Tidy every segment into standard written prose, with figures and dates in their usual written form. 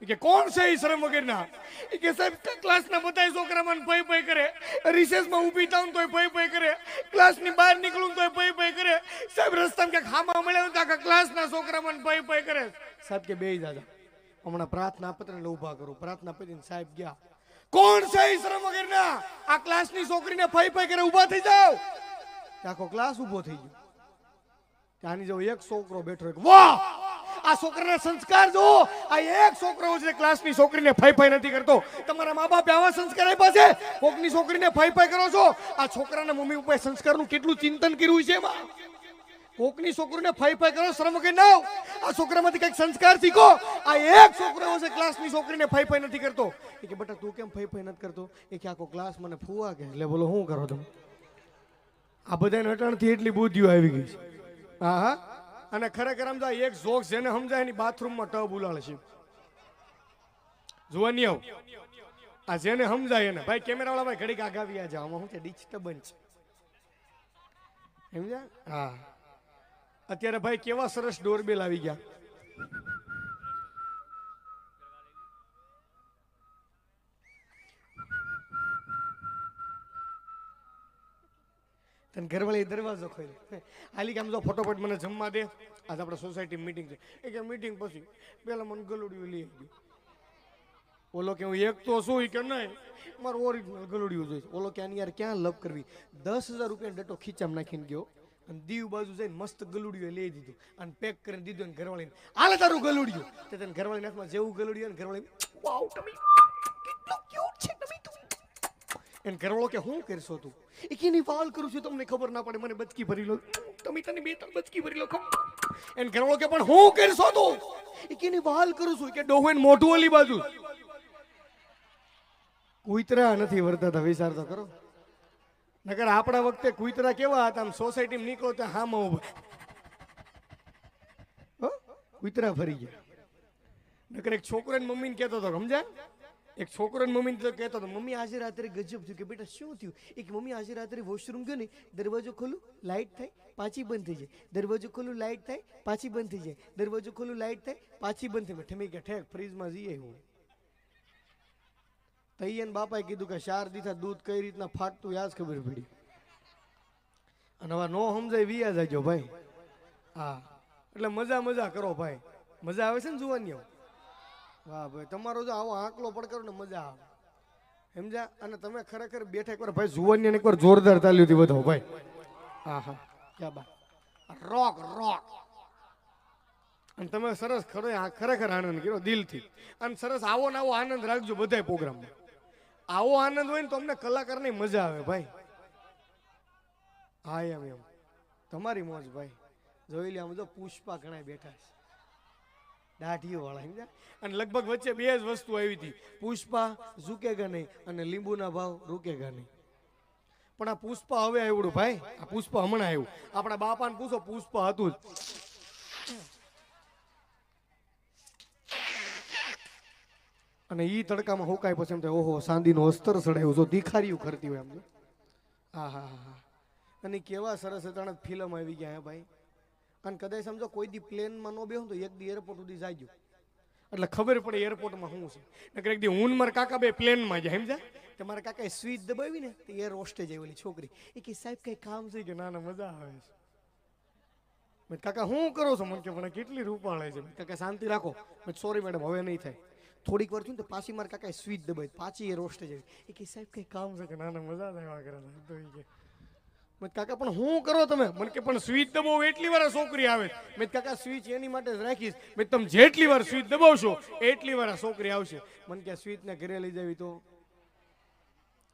કે કોણ છે એ શરમ વગરના? કે સાહેબ ક્લાસના બધા છોકરા મને ભય ભય કરે, રિસેસમાં ઊભી થાઉં તોય ભય ભય કરે, ક્લાસની બહાર નીકળું તોય ભય ભય કરે, સાહેબ રસ્તામાં ક્યાંક ખામા મળે તો આખા ક્લાસના છોકરા મને ભય ભય કરે. સાહેબ કે બેહી જાજા, હમણાં પ્રાર્થના પત્રને ઊભા કરું. પ્રાર્થના પત્રીને સાહેબ ગયા. કોણ છે એ શરમ વગરના? આ ક્લાસની છોકરીને ભય ભય કરે, ઊભા થઈ જાવ. આખો ક્લાસ ઊભો થઈ ગયો. આની જો એક છોકરો બેઠો, વાહ આ છોકરાના સંસ્કાર જો. આ એક છોકરો છે ક્લાસની છોકરીને ફાઈ ફાઈ નથી કરતો. તમારા મા બાપે આવા સંસ્કાર આપ્યા છે? કોકની છોકરીને ફાઈ ફાઈ કરો છો? આ છોકરાના મમ્મી પપ્પાએ સંસ્કારનું કેટલું ચિંતન કર્યું છે એમાં? કોકની છોકરીને ફાઈ ફાઈ કરો, શરમ વગર ના. આ છોકરામાંથી કઈક સંસ્કાર શીખો. આ એક છોકરો છે ક્લાસની છોકરીને ફાઈ ફાઈ નથી કરતો. એ કે બેટા તું કેમ ફાઈ ફાઈ નથી કરતો? એ કે આખો ક્લાસ મને ફુવા કે. એટલે બોલો શું કરો તમે? આ બધાને અટાણથી એટલી બુદ્ધિઓ આવી ગઈ છે. હા હા. અને ખરેખર સમજાય એક જોક જેને સમજાય એની બાથરૂમમાં ટબ ઉલાળે છે. જોવા નહીં આવ. આ જેને સમજાય એને ભાઈ કેમેરા વાળા ભાઈ ઘડીક આગાવી આ જાવ. આમાં શું છે ડિસ્ટર્બન્સ સમજ્યા? હા. અત્યારે ભાઈ કેવા સરસ ડોરબેલ આવી ગયા. તને ઘરવાળી દરવાજો ખોલ્યો. હાલી કે આમ જો ફટોફટ મને જમવા દે, આજ આપણે સોસાયટી મીટિંગ છે. એ કે મીટિંગ પછી પેલા મને ગલુડિયું લઈ ગયું. ઓલો કે હું એક તો શું કે નહીં મારું ઓરિજિનલ ગલુડિયું જોઈશ. ઓલો કે આની યાર ક્યાં લપ કરવી. 10,000 રૂપિયા ડટો ખીચામાં નાખીને ગયો અને દીવ બાજુ જઈને મસ્ત ગલુડિયું લઈ દીધું અને પેક કરીને દીધું. ઘરવાળીને હાલે તારું ગલુડિયું. તે તને ઘરવાળી નાખમાં જેવું ગલુડિયું ને ઘરવાળી વાવ ટમી કેટલો ક્યુટ છે ટમી તું. એને ઘરવાળો કે હું કરશો તું? એ કે ની વાલ કરું છું તમને ખબર ના પડે, મને બચકી ભરી લો તમે, તને 2-3 બચકી ભરી લો. એને ઘરવાળો કે પણ હું કરશો તું? એ કે ની વાલ કરું છું. કે ડોહન મોઢું ઓલી બાજુ. કુતરા નથી વર્તાતા, વિચાર તો કરો. નકર આપણા વખતે કુતરા કેવા હતા? આમ સોસાયટીમાં નીકળો તો હામાં ઉભા કુતરા ફરી ગયા. નકર એક છોકરાને મમ્મીને કહેતો હતો, સમજ્યા? એક છોકરાને મમ્મીને તો કહેતો હતો, મમ્મી આજે રાત્રે ગજબ થયું. કે બેટા શું થયું? એક મમ્મી આજે રાત્રે વોશરૂમ ગયો ને, દરવાજો ખોલું લાઈટ થાય પાછી બંધ થઈ જાય, દરવાજો ખોલું લાઈટ થાય પાછી બંધ થઈ જાય, દરવાજો ખોલું લાઈટ થાય પાછી બંધ થઈ જાય. ઠમી કે ઠેક ફ્રીજમાં જઈએ હું. તૈયન બાપાએ કીધું કે 4 દીથા દૂધ કઈ રીતના ફાટતું યાદ ખબર પડી. અને હવે નો સમજાય વિયા જાજો ભાઈ. હા એટલે મજા કરો ભાઈ. મજા આવે છે ને જોવાની? વાહ ભાઈ તમારો જો આવો આંકલો પડકારો ને મજા આવે, સમજ્યા? અને તમે ખરેખર બેઠા એકવાર ભાઈ જુવાની એકવાર જોરદાર તાલ્યું હતી બધો ભાઈ. હા હા ક્યાં બા રોક રોક. અને તમે સરસ ખરેખર આનંદ કર્યો દિલથી. અને સરસ આવો ને આવો આનંદ રાખજો બધા પ્રોગ્રામમાં. આવો આનંદ હોય ને તો અમને કલાકારની મજા આવે ભાઈ. હા એમ તમારી મોજ ભાઈ. જોઈ લે આમ જો પુષ્પા ઘણા બેઠા છે દાઢીઓ વાળા, સમજ્યા? અને લગભગ વચ્ચે 2 જ વસ્તુ આવી હતી, પુષ્પા ઝુકેગા નહીં અને લીંબુના ભાવ રૂકેગા નહીં. પણ આ પુષ્પા હવે આવ્યું ભાઈ. આ પુષ્પા હમણાં આવ્યું. આપણા બાપાને પૂછો પુષ્પા હતું જ. અને ઈ તડકામાં હોકાય પછી એમ થાય ઓહો ચાંદીનો અસ્તર સડાયું જો દીખારીયું કરતી હોય એમ. હા હા હા. અને કેવા સરસ અચાનક ફિલ્મ આવી ગયા હે ભાઈ. અને કદાચ સમજો કોઈ દી પ્લેનમાં ન બેહું તો એક દી એરપોર્ટ સુધી જાયજો એટલે ખબર પડે એરપોર્ટમાં શું છે. નકર એક દી હું મારા કાકા બે પ્લેનમાં જાય, સમજ્યા? તો મારા કાકાએ સ્વિચ દબાવી ને તો એર હોસ્ટેજ આવી ઓલી છોકરી. એ કે સાહેબ કઈ કામ છે? કે ના ના મજા આવે છે. મેં કાકા શું કરો છો? મને કે પણ કેટલી રૂપાળે છે. કાકા શાંતિ રાખો. મેં સોરી મેડમ હવે નહીં થાય. થોડીક વાર થયું ને તો પાછી મારા કાકાએ સ્વિચ દબાવી પાછી એર હોસ્ટેજ આવી. એ કે સાહેબ કઈ કામ છે? કે ના ના મજા આવ્યા કરે તો એ કે મેં કાકા પણ શું કરો તમે? મને કે પણ સ્વિચ દબાવો એટલી વાર છોકરી આવે. મેં કાકા સ્વિચ એની માટે જ રાખીશ. મેં તમે જેટલી વાર સ્વિચ દબાવશો એટલી વાર છોકરી આવશે. મને કે સ્વિચ ને ઘરે લઈ જાવી તો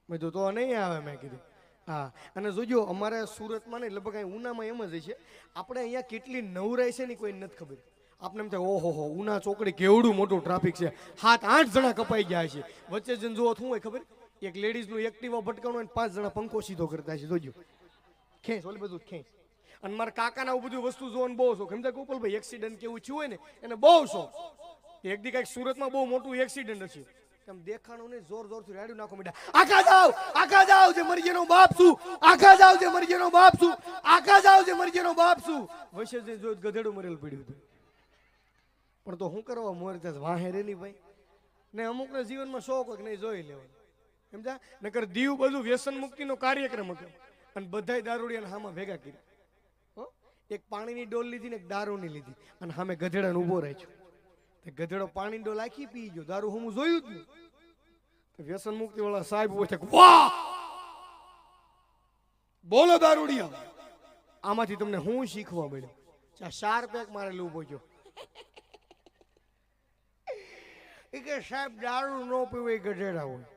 મેં તો નહીં આવે. મેં કીધું હા. અને જોજો અમારે સુરતમાં નહીં લગભગ અહીં ઉનામાં એમ જ છે. આપણે અહીંયા કેટલી નવરાય છે ને કોઈ નથી ખબર. આપણે એમ થાય ઓહો હો ઉના ચોકડી કેવડું મોટું ટ્રાફિક છે, 7-8 જણા કપાઈ ગયા છે. વચ્ચે જઈને જોવો શું હોય ખબર? એક લેડીઝનું એક્ટિવા ભટકાણું હોય 5 જણા પંખો સીધો કરતા છે. જોજો ખેંચ ઓલી બધું ખેંચ. અને મારા કાકાના આવું બધું વસ્તુ જોવાનું બહુ શોખ, સમજાય? ગોપાલભાઈ એક્સિડન્ટ કેવું થયું હોય ને એને બહુ શોખ. એક દી કઈક સુરતમાં બહુ મોટું એક્સિડન્ટ છે. તેમ દેખાણું ને જોર જોરથી રાડ્યું નાખો મીઠા. આખા જાવ જે મરી જેનો બાપ છું, આખા જાવ જે મરી જેનો બાપ છું, આખા જાવ જે મરી જેનો બાપ છું. વૈશે જોયું ગધેડું મરેલ પડ્યું હતું. પણ તો શું કરવા મોર ત્યાં વાહે રે ની ભાઈ. ને અમુકના જીવનમાં શોખ હોય કે નહીં જોઈ લેવાનું, સમજા. નકર દીવ બધું વ્યસન મુક્તિનો કાર્યક્રમ હતો અને બધાય દારૂડિયાને હામાં ભેગા કર્યા. એક પાણીની ડોલ લીધી ને એક દારૂની લીધી અને સામે ગધેડાને ઊભો રાખ્યો. ગધેડો પાણીની ડોલ આખી પી ગયો, દારૂ હું જોયું જ નહીં. વ્યસન મુક્તિ વાળા સાહેબ પૂછે, વાહ બોલો દારૂડિયા, આમાંથી તમને હું શીખવા મળ્યું? ચાર પેક મારે ઉભો ગયો. એ કે સાહેબ દારૂ ન પીવે ગધેડા હોય.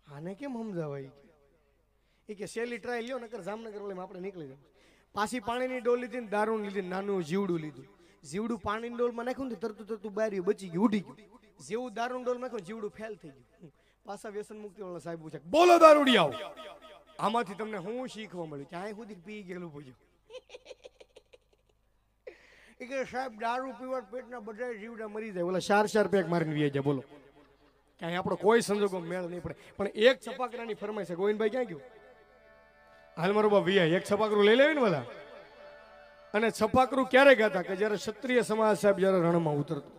આને કેમ સમજાવાય? એ કે સેલી ટ્રાય લ્યો, નકર જામનગર ઓલે આપણે નીકળી જાય. પાછી પાણીની ડોલ લીધી ને દારૂ લીધી, નાનું જીવડું લીધું. જીવડું પાણીની ડોલમાં નાખ્યું ને તરતું તરતું બારી બચી ગયું, ઉડી ગયું. જેવું દારૂ ડોલ નાખ્યું જીવડું ફેલ થઈ ગયું. પાછા વ્યસન મુક્તિ વાળા સાહેબ પૂછે, બોલો દારૂડિયાઓ, આમાંથી તમને હું શીખવા મળ્યું? ક્યાંય સુધી પી ગયેલું પૂછ્યું. એ કે સાહેબ દારૂ પીવા પેટના બધા જીવડા મરી જાય, ઓલા ચાર પેક મારીને વી જાય. બોલો, ક્યાંય આપણો કોઈ સંજોગો મેળ નહીં પડે. પણ એક છપાકરાની ફરમાઈ છે. ગોવિંદભાઈ ક્યાં ગયું? હાલ મારો બાપ વીઆઈ એક છપાકરું લઈ લેવી ને બધા. અને છપાકરું ક્યારે ગાતા? કે જયારે ક્ષત્રિય સમાજ સાહેબ જયારે રણમાં ઉતરતો.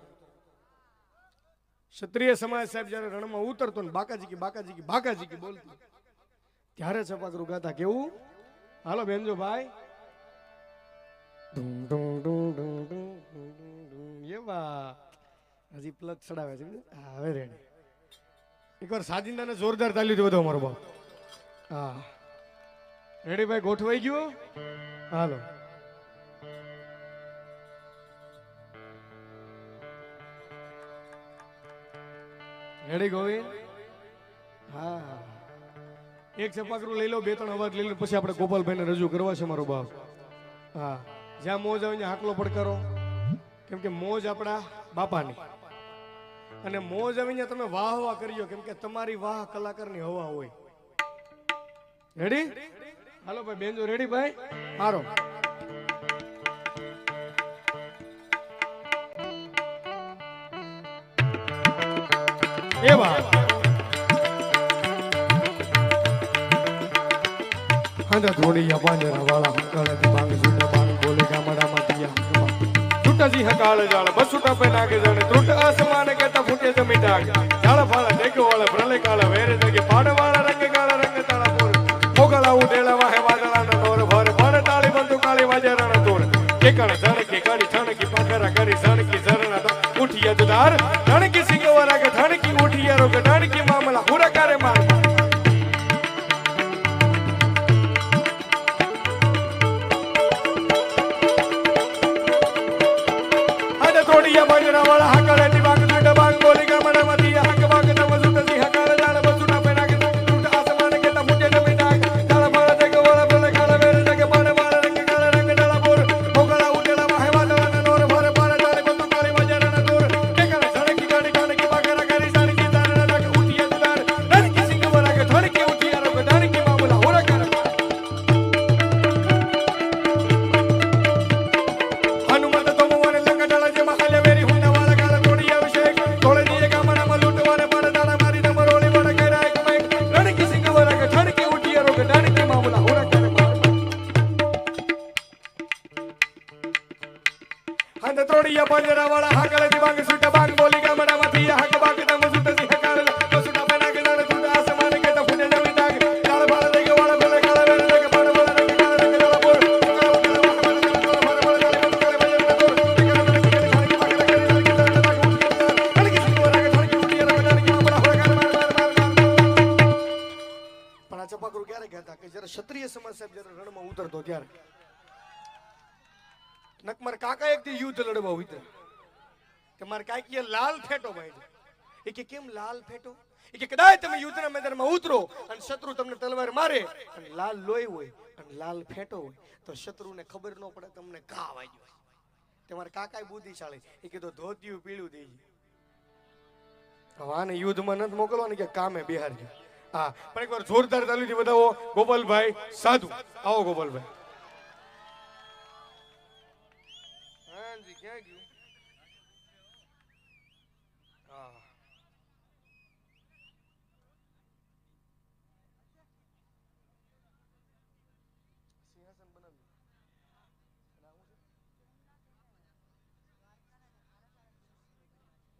ક્ષત્રિય સમાજ સાહેબ જયારે રણમાં ઉતરતો ને બાકાજી કી બાકાજી કી બાકાજી કી બોલતું, ત્યારે છપાકરું ગાતા. કેવું? હાલો બેનજો ભાઈ, હજી પ્લગ ચડાવે છે. હવે રેડી એકવાર સાજિંદાને જોરદાર તાલી બધો મારો બાપ. હા રેડી ભાઈ, ગોઠવાઈ ગયો? હાલો રેડી ગોવિંદ? હા એક છપાકરું લઈ લો, બે ત્રણ અવાજ લઈ લો, પછી આપણે ગોપાલભાઈને રજૂ કરવા છે મારો બાપ. હા જ્યાં મોજ આવે ત્યાં હાકલો પડકારો, કેમ કે મોજ આપણા બાપાની. અને મોજ આવીને તમે વાહ વાહ કર્યો, કેમ કે તમારી વાહ કલાકારની હવા હોય. રેડી? હાલો ભાઈ બેનજો રેડી ભાઈ? મારો એ વાહ હાંડા ધોળિયા પાંજરા વાળા હંકાળે માંગ સુના બાણ બોલે ગામડામાં દિયા છૂટાજી હકાળ જાળ બસુટા પે નાગે જાણે ત્રુટ આસમાન કેતા ફૂટે જમી ડાગ જાળ ફાળા ટેકો વાળા ભ્રલે કાળા વેરે જગે પાડ વાળા રંગ કાળા રંગ તાળા પોર મોગળા ઉડેલા વાહે વાદળાના નોર ભર ભર તાળી બંદુ કાળી વાજે રણ તોડ કેકણ ઝણકી કાળી છણકી પાખરા કરી ઝણકી ઝરણા તો ઉઠિયા જુદાર ઝણકી સિંગવારા કે ઝણકી ઉઠિયા રો કે ઝણકી મામલા હુરા કરે માર થોડીયા બાજરા વાળા હાકળે ની બાગ સુટ બાગ બોલી ગામડા માં દિયા હક બાગ તમ સુટ જી હકાળ જાળ બસુટા પેના કે સુટ આસમાન કે તા ફૂટે જમી ડાગ જાળ ફાળા જગ વાળા પેલે કાળા વેર જગ પાડ વાળા રંગ કાળા રંગ ડાળા બોર મોગળા ઉડેલા વાહે વાદળા નોર ભરે પાડ તાળી બંદુ કાળી વાજરા દોર કેકળ ઝણકી ગાડી કાણકી બાગરા કરી ઝણકી ઝરણા ડાગ ઉઠિયા જુદાર ઝણકી સિંગ વાળા કે ઝણકી ઉઠિયા રો કે ઝણકી મામલા હોરા કરે હનુમત તો મોને લંગડાળા જે મહાલે વેરી હુંડા વાળા કાળા તોડિયા અભિષેક તોળે દીએ ગામડામાં લૂંટવાને પાડ દાડા મારી ન મરોળી વડ કર્યા એક મેક રણકી સિંગ વાળા કે ઝણકી ઉઠિયા રો કે ઝણકી મામલા હોરા કરે હંદ તોડિયા પાંજરા વાળા હાકળે દી બાંગ સુટ બાંગ બોલી ગામડામાં દિયા હક બાગ તમ સુટ જી હકાળ સુટા પેના કે દાડ સુટ આસમાન કે તા ફૂટે જમી ડાગ દાળ બાળ દેગ વાળા પેલે કાળા વેર દેગ પાડ વાળા રંગ કાળા રંગ દાળા બોર ચપાકરું ક્યારે કહેતા કે જ્યારે ક્ષત્રિય સમાજ સાહેબ જ્યારે રણમાં ઉતરતો ત્યારે નકમર કાકા એક થી યુદ્ધ લડવા ઉતરે કે મારે કાકી લાલ ફેટો ભાઈ એ કે કેમ લાલ ફેટો એ કે કદાચ તમે યુદ્ધના મેદાનમાં ઉતરો અને શત્રુ તમને તલવાર મારે અને લાલ લોહી હોય અને લાલ ફેટો હોય તો શત્રુને ખબર ન પડે તમને ઘા વાગ્યો તમારે કાકા બુદ્ધિશાળી એ કીધું ધોતિયું પીળું દેજી આને યુદ્ધમાં નથી મોકલવાનું કે કામે બિહાર ગયો હા પણ એકવાર જોરદાર તાલીથી બતાવો ગોપાલભાઈ સાધુ આવો ગોપાલભાઈ હાજી ક્યાં ગયું હા સિંહાસન બનાવ્યું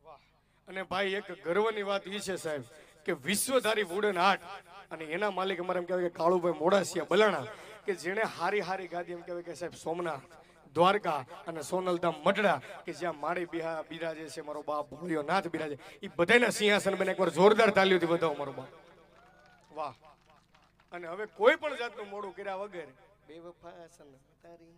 વાહ અને ભાઈ એક ગર્વની વાત એ છે સાહેબ કે વિશ્વધારી વુડન આર્ટ અને એના માલિક અમારે એમ કહેવાય કે કાળુભાઈ મોડાસિયા બલાણા કે જેણે હારી હારી ગાદી એમ કહેવાય કે સાહેબ સોમનાથ દ્વારકા અને સોનલધામ મઢડા કે જ્યાં માળી બિરાજે છે મારો બાપ ભોળિયો નાથ બિરાજે એ બધાના સિંહાસન બને એકવાર જોરદાર તાલીઓથી વધાવો મારો બાપ વાહ. અને હવે કોઈ પણ જાતનું મોડું કર્યા વગર બેવફા સનમ તારી